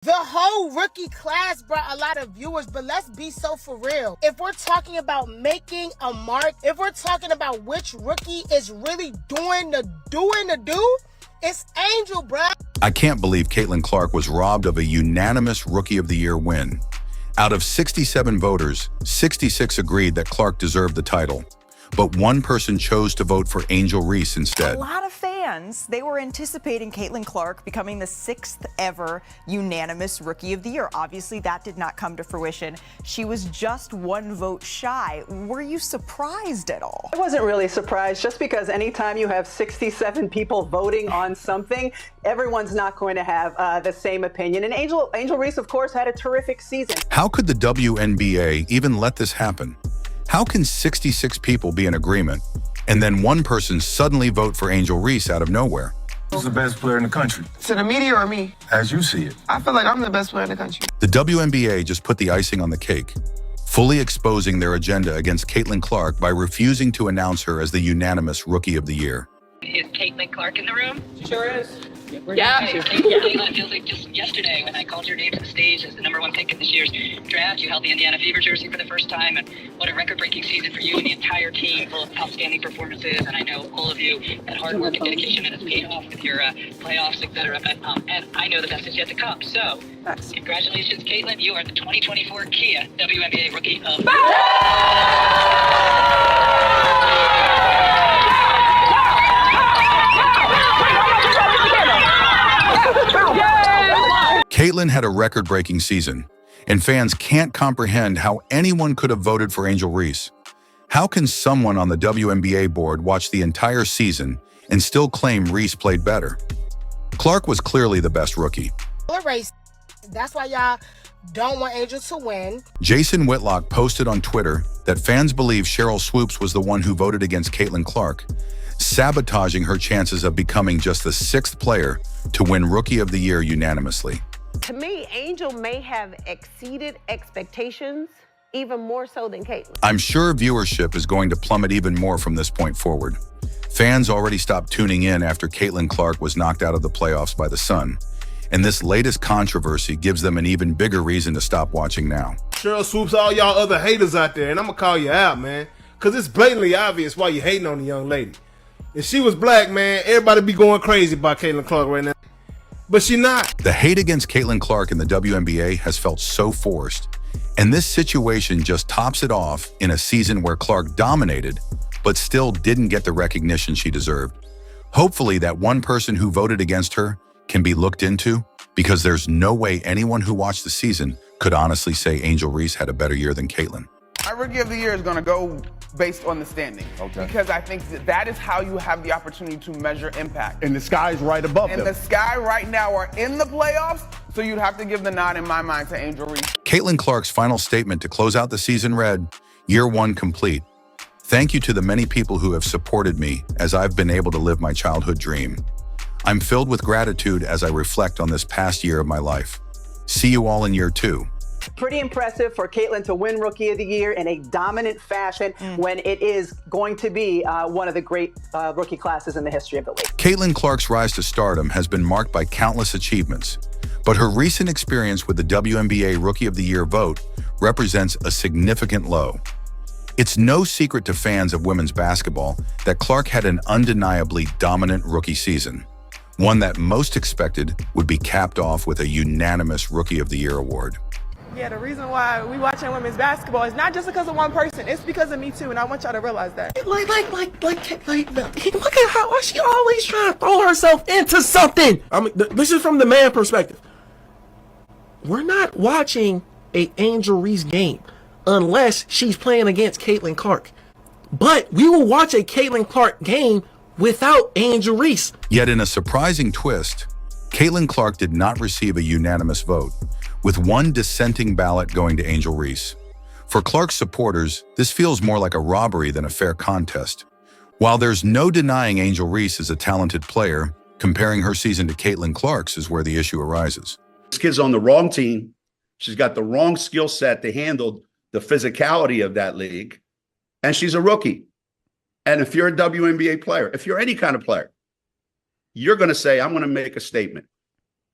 The whole rookie class brought a lot of viewers, but let's be so for real. If we're talking about making a mark, if we're talking about which rookie is really doing the do, it's Angel, bruh. I can't believe Caitlin Clark was robbed of a unanimous Rookie of the Year win. Out of 67 voters, 66 agreed that Clark deserved the title, but one person chose to vote for Angel Reese instead. A lot of fans, they were anticipating Caitlin Clark becoming the 6th ever unanimous Rookie of the Year. Obviously, that did not come to fruition. She was just one vote shy. Were you surprised at all? I wasn't really surprised, just because anytime you have 67 people voting on something, everyone's not going to have the same opinion. And Angel Reese, of course, had a terrific season. How could the WNBA even let this happen? How can 66 people be in agreement, and then one person suddenly vote for Angel Reese out of nowhere? Who's the best player in the country? To the media or me? As you see it. I feel like I'm the best player in the country. The WNBA just put the icing on the cake, fully exposing their agenda against Caitlin Clark by refusing to announce her as the unanimous Rookie of the Year. Is Caitlin Clark in the room? She sure is. Yeah. Caitlin, it feels like just yesterday when I called your name to the stage as the #1 pick in this year's draft. You held the Indiana Fever jersey for the first time, and what a record-breaking season for you and the entire team, full of outstanding performances. And I know all of you had hard work and dedication, and it's paid off with your playoffs, etc. But and I know the best is yet to come. So, congratulations, Caitlin. You are the 2024 Kia WNBA Rookie of the Year. Caitlin had a record-breaking season, and fans can't comprehend how anyone could have voted for Angel Reese. How can someone on the WNBA board watch the entire season and still claim Reese played better? Clark was clearly the best rookie. That's why y'all don't want Angel to win. Jason Whitlock posted on Twitter that fans believe Cheryl Swoops was the one who voted against Caitlin Clark, sabotaging her chances of becoming just the 6th player to win Rookie of the Year unanimously. To me, Angel may have exceeded expectations even more so than Caitlin. I'm sure viewership is going to plummet even more from this point forward. Fans already stopped tuning in after Caitlin Clark was knocked out of the playoffs by the Sun, and this latest controversy gives them an even bigger reason to stop watching now. Cheryl Swoops, all y'all other haters out there, and I'm gonna call you out, man, because it's blatantly obvious why you hating on the young lady. If she was black, man, everybody be going crazy about Caitlin Clark right now. But she not. The hate against Caitlin Clark in the WNBA has felt so forced, and this situation just tops it off in a season where Clark dominated, but still didn't get the recognition she deserved. Hopefully that one person who voted against her can be looked into, because there's no way anyone who watched the season could honestly say Angel Reese had a better year than Caitlin. Our Rookie of the Year is going to go based on the standing. Okay. Because I think that is how you have the opportunity to measure impact. And the sky's right above them. And the Sky right now are in the playoffs, so you'd have to give the nod in my mind to Angel Reese. Caitlin Clark's final statement to close out the season read, "Year 1 complete. Thank you to the many people who have supported me as I've been able to live my childhood dream. I'm filled with gratitude as I reflect on this past year of my life. See you all in year 2. Pretty impressive for Caitlin to win Rookie of the Year in a dominant fashion when it is going to be one of the great rookie classes in the history of the league. Caitlin Clark's rise to stardom has been marked by countless achievements, but her recent experience with the WNBA Rookie of the Year vote represents a significant low. It's no secret to fans of women's basketball that Clark had an undeniably dominant rookie season, one that most expected would be capped off with a unanimous Rookie of the Year award. Yeah, the reason why we watching women's basketball is not just because of one person. It's because of me too, and I want y'all to realize that. Look at how she always trying to throw herself into something. I mean, this is from the man perspective. We're not watching a Angel Reese game unless she's playing against Caitlin Clark. But we will watch a Caitlin Clark game without Angel Reese. Yet in a surprising twist, Caitlin Clark did not receive a unanimous vote, with one dissenting ballot going to Angel Reese. For Clark's supporters, this feels more like a robbery than a fair contest. While there's no denying Angel Reese is a talented player, comparing her season to Caitlin Clark's is where the issue arises. This kid's on the wrong team. She's got the wrong skill set to handle the physicality of that league, and she's a rookie. And if you're a WNBA player, if you're any kind of player, you're going to say, I'm going to make a statement.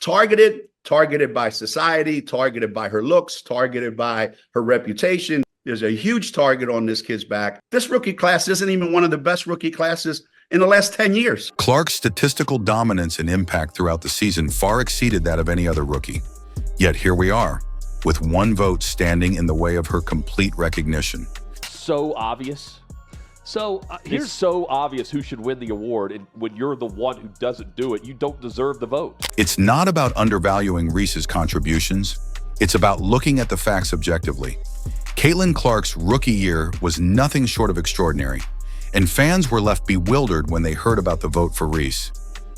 targeted by society, targeted by her looks, targeted by her reputation. There's a huge target on this kid's back. This rookie class isn't even one of the best rookie classes in the last 10 years. Clark's statistical dominance and impact throughout the season far exceeded that of any other rookie. Yet here we are, with one vote standing in the way of her complete recognition. So obvious. It's so obvious who should win the award, and when you're the one who doesn't do it, you don't deserve the vote. It's not about undervaluing Reese's contributions. It's about looking at the facts objectively. Caitlin Clark's rookie year was nothing short of extraordinary, and fans were left bewildered when they heard about the vote for Reese.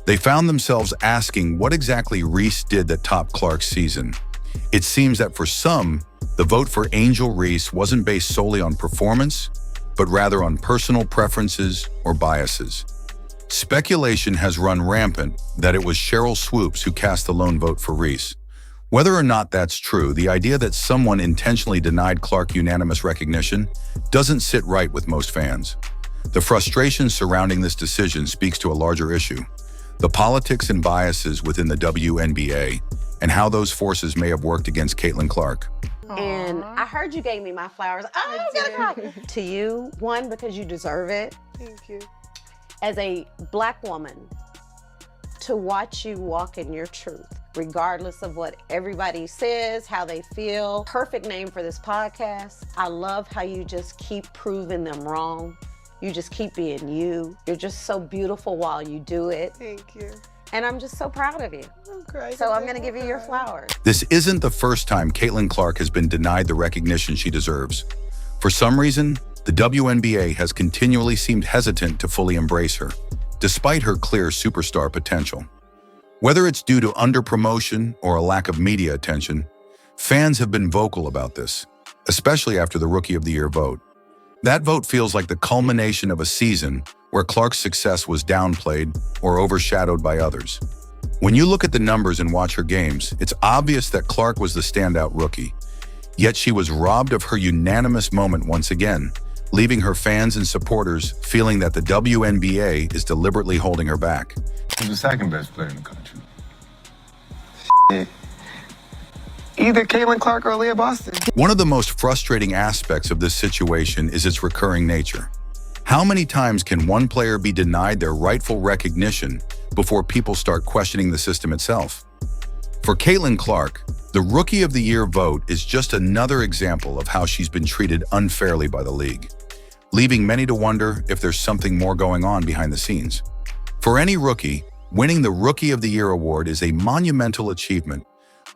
They found themselves asking what exactly Reese did that topped Clark's season. It seems that for some, the vote for Angel Reese wasn't based solely on performance, but rather on personal preferences or biases. Speculation has run rampant that it was Cheryl Swoops who cast the lone vote for Reese. Whether or not that's true, the idea that someone intentionally denied Clark unanimous recognition doesn't sit right with most fans. The frustration surrounding this decision speaks to a larger issue: the politics and biases within the WNBA and how those forces may have worked against Caitlin Clark. And I heard you gave me my flowers. Oh, I'm gonna cry. To you, one, because you deserve it. Thank you. As a Black woman, to watch you walk in your truth, regardless of what everybody says, how they feel. Perfect name for this podcast. I love how you just keep proving them wrong. You just keep being you. You're just so beautiful while you do it. Thank you. And I'm just so proud of you. Okay. So I'm gonna give you your flowers. This isn't the first time Caitlin Clark has been denied the recognition she deserves. For some reason, the WNBA has continually seemed hesitant to fully embrace her, despite her clear superstar potential. Whether it's due to underpromotion or a lack of media attention, fans have been vocal about this, especially after the Rookie of the Year vote. That vote feels like the culmination of a season where Clark's success was downplayed or overshadowed by others. When you look at the numbers and watch her games, it's obvious that Clark was the standout rookie. Yet she was robbed of her unanimous moment once again, leaving her fans and supporters feeling that the WNBA is deliberately holding her back. Who's the second best player in the country? Either Caitlin Clark or Leah Boston. One of the most frustrating aspects of this situation is its recurring nature. How many times can one player be denied their rightful recognition before people start questioning the system itself? For Caitlin Clark, the Rookie of the Year vote is just another example of how she's been treated unfairly by the league, leaving many to wonder if there's something more going on behind the scenes. For any rookie, winning the Rookie of the Year award is a monumental achievement,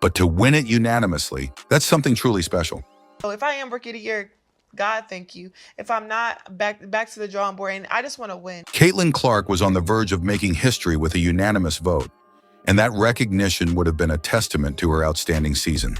but to win it unanimously, that's something truly special. So if I am Rookie of the Year, God, thank you. If I'm not, back to the drawing board, and I just want to win. Caitlin Clark was on the verge of making history with a unanimous vote, and that recognition would have been a testament to her outstanding season.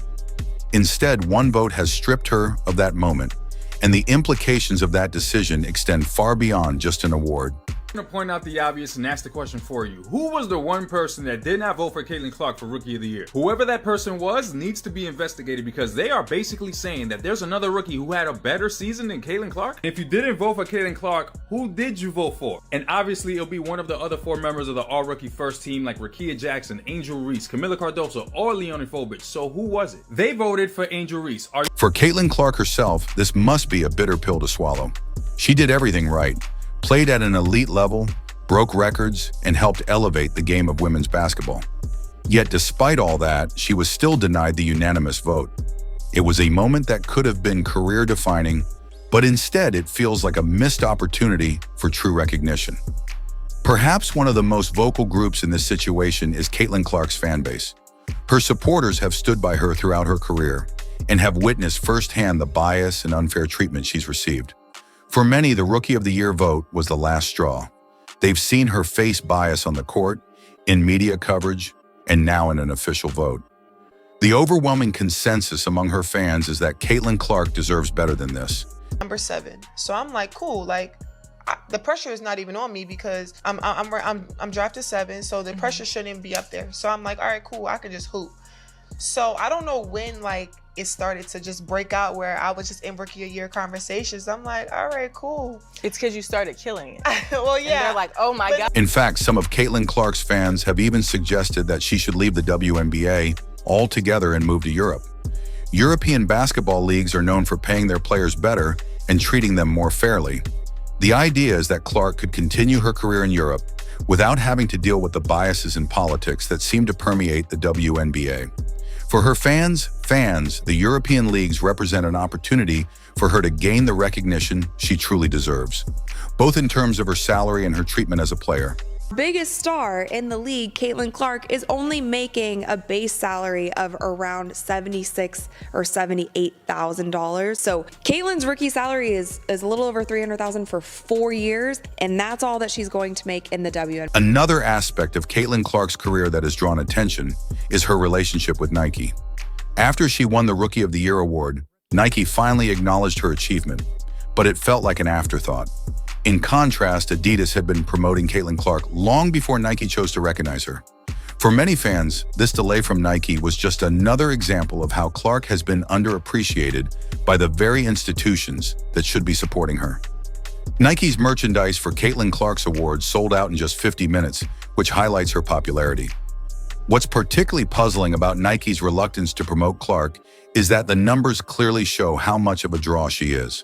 Instead, one vote has stripped her of that moment, and the implications of that decision extend far beyond just an award. I'm going to point out the obvious and ask the question for you. Who was the one person that did not vote for Caitlin Clark for Rookie of the Year? Whoever that person was needs to be investigated, because they are basically saying that there's another rookie who had a better season than Caitlin Clark. If you didn't vote for Caitlin Clark, who did you vote for? And obviously it'll be one of the other 4 members of the All-Rookie First Team, like Rakia Jackson, Angel Reese, Camila Cardoso, or Leonie Fobich. So who was it? They voted for Angel Reese. For Caitlin Clark herself, this must be a bitter pill to swallow. She did everything right, played at an elite level, broke records, and helped elevate the game of women's basketball. Yet despite all that, she was still denied the unanimous vote. It was a moment that could have been career-defining, but instead it feels like a missed opportunity for true recognition. Perhaps one of the most vocal groups in this situation is Caitlin Clark's fan base. Her supporters have stood by her throughout her career and have witnessed firsthand the bias and unfair treatment she's received. For many, the Rookie of the Year vote was the last straw. They've seen her face bias on the court, in media coverage, and now in an official vote. The overwhelming consensus among her fans is that Caitlin Clark deserves better than this. Number 7. So I'm like, cool. Like, the pressure is not even on me because I'm drafted 7, so the pressure shouldn't even be up there. So I'm like, all right, cool. I can just hoop. So I don't know when like it started to just break out where I was just in rookie of the year conversations. I'm like, all right, cool. It's because you started killing it. Well, yeah. And they're like, oh my God. In fact, some of Caitlin Clark's fans have even suggested that she should leave the WNBA altogether and move to Europe. European basketball leagues are known for paying their players better and treating them more fairly. The idea is that Clark could continue her career in Europe without having to deal with the biases in politics that seem to permeate the WNBA. For her fans, the European leagues represent an opportunity for her to gain the recognition she truly deserves, both in terms of her salary and her treatment as a player. Biggest star in the league, Caitlin Clark, is only making a base salary of around $76,000 or $78,000. So Caitlin's rookie salary is a little over $300,000 for 4 years, and that's all that she's going to make in the WNBA. Another aspect of Caitlin Clark's career that has drawn attention is her relationship with Nike. After she won the Rookie of the Year award, Nike finally acknowledged her achievement, but it felt like an afterthought. In contrast, Adidas had been promoting Caitlin Clark long before Nike chose to recognize her. For many fans, this delay from Nike was just another example of how Clark has been underappreciated by the very institutions that should be supporting her. Nike's merchandise for Caitlin Clark's awards sold out in just 50 minutes, which highlights her popularity. What's particularly puzzling about Nike's reluctance to promote Clark is that the numbers clearly show how much of a draw she is.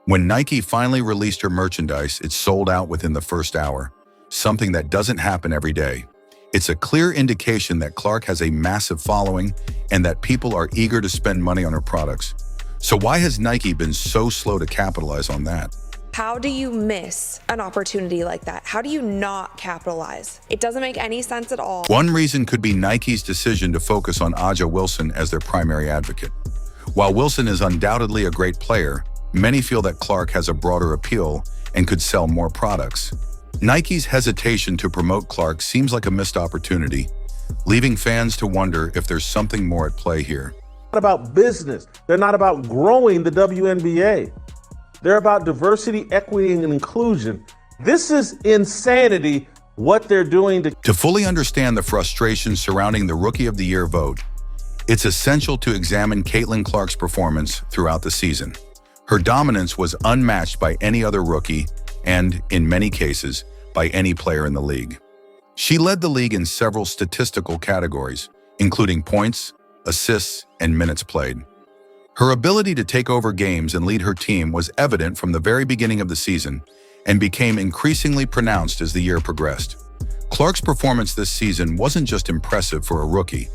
When Nike finally released her merchandise, it sold out within the first hour, something that doesn't happen every day. It's a clear indication that Clark has a massive following and that people are eager to spend money on her products. So why has Nike been so slow to capitalize on that? How do you miss an opportunity like that? How do you not capitalize? It doesn't make any sense at all. One reason could be Nike's decision to focus on Aja Wilson as their primary advocate. While Wilson is undoubtedly a great player, many feel that Clark has a broader appeal and could sell more products. Nike's hesitation to promote Clark seems like a missed opportunity, leaving fans to wonder if there's something more at play here. Not about business. They're not about growing the WNBA. They're about diversity, equity, and inclusion. This is insanity, what they're doing To fully understand the frustration surrounding the Rookie of the Year vote, it's essential to examine Caitlin Clark's performance throughout the season. Her dominance was unmatched by any other rookie and, in many cases, by any player in the league. She led the league in several statistical categories, including points, assists, and minutes played. Her ability to take over games and lead her team was evident from the very beginning of the season and became increasingly pronounced as the year progressed. Clark's performance this season wasn't just impressive for a rookie,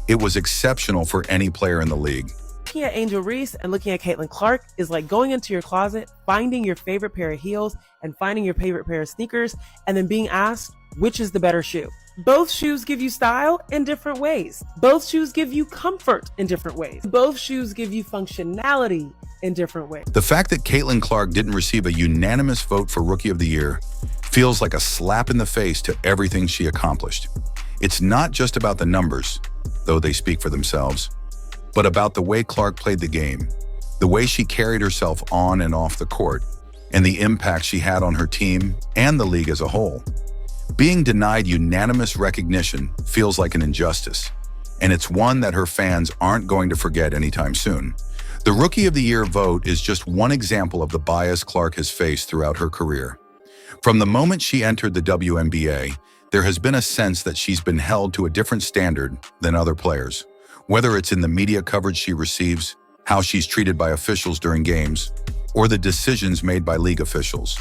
it was exceptional for any player in the league. Looking at Angel Reese and looking at Caitlin Clark is like going into your closet, finding your favorite pair of heels and finding your favorite pair of sneakers, and then being asked, which is the better shoe? Both shoes give you style in different ways. Both shoes give you comfort in different ways. Both shoes give you functionality in different ways. The fact that Caitlin Clark didn't receive a unanimous vote for Rookie of the Year feels like a slap in the face to everything she accomplished. It's not just about the numbers, though they speak for themselves, but about the way Clark played the game, the way she carried herself on and off the court, and the impact she had on her team and the league as a whole. Being denied unanimous recognition feels like an injustice, and it's one that her fans aren't going to forget anytime soon. The Rookie of the Year vote is just one example of the bias Clark has faced throughout her career. From the moment she entered the WNBA, there has been a sense that she's been held to a different standard than other players. Whether it's in the media coverage she receives, how she's treated by officials during games, or the decisions made by league officials.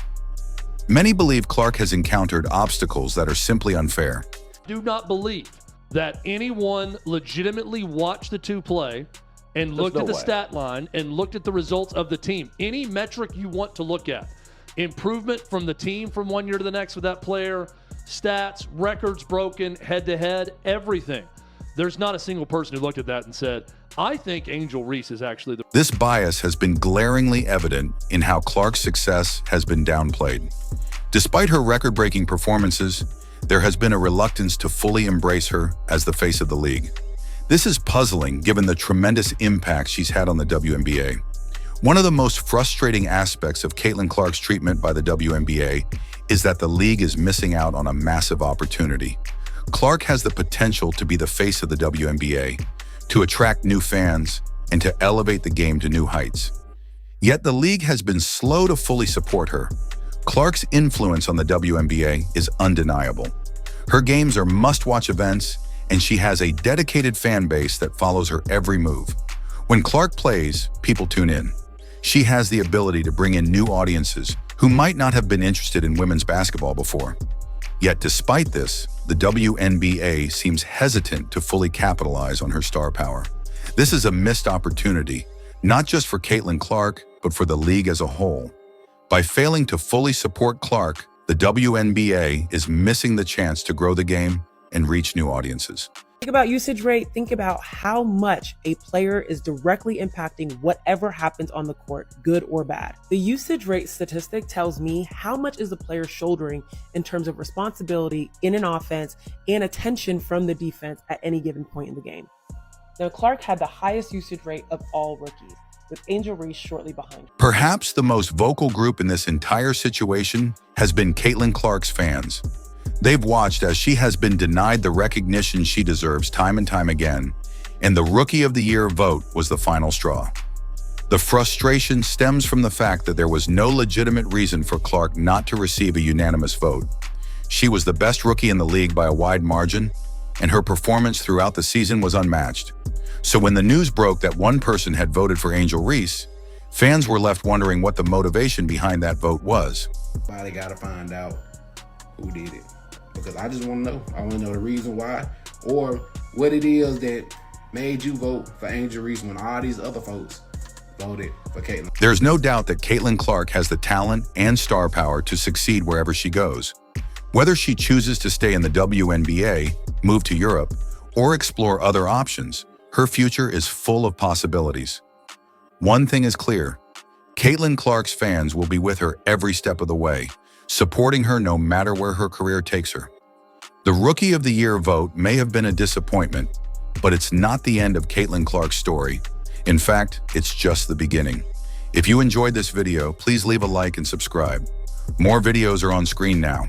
Many believe Clark has encountered obstacles that are simply unfair. Do not believe that anyone legitimately watched the two play and looked at the stat line and looked at the results of the team. Any metric you want to look at, improvement from the team from one year to the next with that player, stats, records broken, head-to-head, everything. There's not a single person who looked at that and said, I think Angel Reese is actually the... This bias has been glaringly evident in how Clark's success has been downplayed. Despite her record-breaking performances, there has been a reluctance to fully embrace her as the face of the league. This is puzzling given the tremendous impact she's had on the WNBA. One of the most frustrating aspects of Caitlin Clark's treatment by the WNBA is that the league is missing out on a massive opportunity. Clark has the potential to be the face of the WNBA, to attract new fans, and to elevate the game to new heights. Yet the league has been slow to fully support her. Clark's influence on the WNBA is undeniable. Her games are must-watch events, and she has a dedicated fan base that follows her every move. When Clark plays, people tune in. She has the ability to bring in new audiences who might not have been interested in women's basketball before. Yet despite this, the WNBA seems hesitant to fully capitalize on her star power. This is a missed opportunity, not just for Caitlin Clark, but for the league as a whole. By failing to fully support Clark, the WNBA is missing the chance to grow the game and reach new audiences. Think about usage rate. Think about how much a player is directly impacting whatever happens on the court, good or bad. The usage rate statistic tells me how much is the player shouldering in terms of responsibility in an offense and attention from the defense at any given point in the game. Now, Clark had the highest usage rate of all rookies, with Angel Reese shortly behind her. Perhaps the most vocal group in this entire situation has been Caitlin Clark's fans. They've watched as she has been denied the recognition she deserves time and time again, and the Rookie of the Year vote was the final straw. The frustration stems from the fact that there was no legitimate reason for Clark not to receive a unanimous vote. She was the best rookie in the league by a wide margin, and her performance throughout the season was unmatched. So when the news broke that one person had voted for Angel Reese, fans were left wondering what the motivation behind that vote was. Somebody got to find out who did it. Because I just want to know. I want to know the reason why, or what it is that made you vote for Angel Reese when all these other folks voted for Caitlin. There's no doubt that Caitlin Clark has the talent and star power to succeed wherever she goes. Whether she chooses to stay in the WNBA, move to Europe, or explore other options, her future is full of possibilities. One thing is clear: Caitlin Clark's fans will be with her every step of the way, supporting her no matter where her career takes her. The Rookie of the Year vote may have been a disappointment, but it's not the end of Caitlin Clark's story. In fact, it's just the beginning. If you enjoyed this video, please leave a like and subscribe. More videos are on screen now.